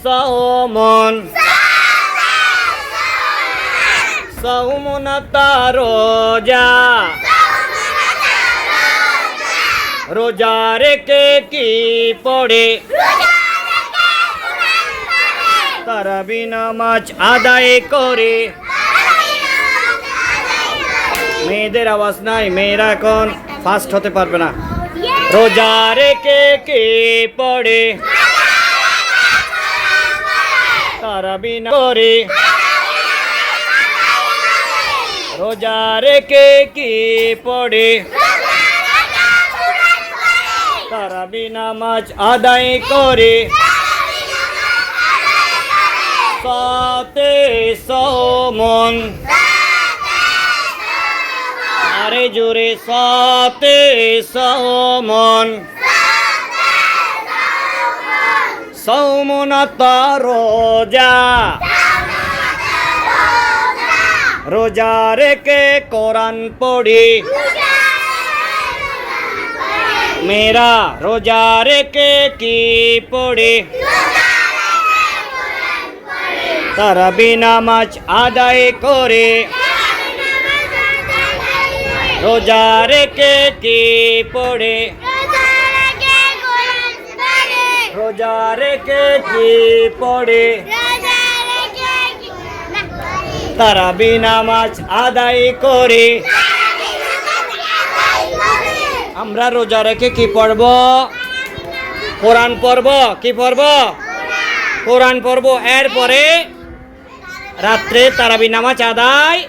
সাওমুন সাওমুন রোজা রোজা রেখে কি পড়ে তারাবি নামাজ আদায় করে। মেয়েদের আওয়াজ নাই, মেয়েরা এখন ফাস্ট হতে পারবে না। রোজা রেখে কে পড়ে তারাবি করে। রোজা রেখে কি পড়ে তারাবি নামাজ আদায় করে। সাতে সাওমুন আরে জোরে সাতে সাওমুন সাওমুন রোজা রোজা রেখে কোরআন পড়ি। মেয়েরা রোজা রেখে কি পড়ে তারাবি নামাজ আদায় করে। রোজা রেখে কি পড়ে রোজা রেখে কি পড়ে তারাবি নামাজ আদায় করে। আমরা রোজা রেখে কি পড়ব? কোরআন পড়ব। কি পড়ব? কোরআন পড়ব। এরপরে রাত্রে তারাবি নামাজ আদায়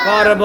করব।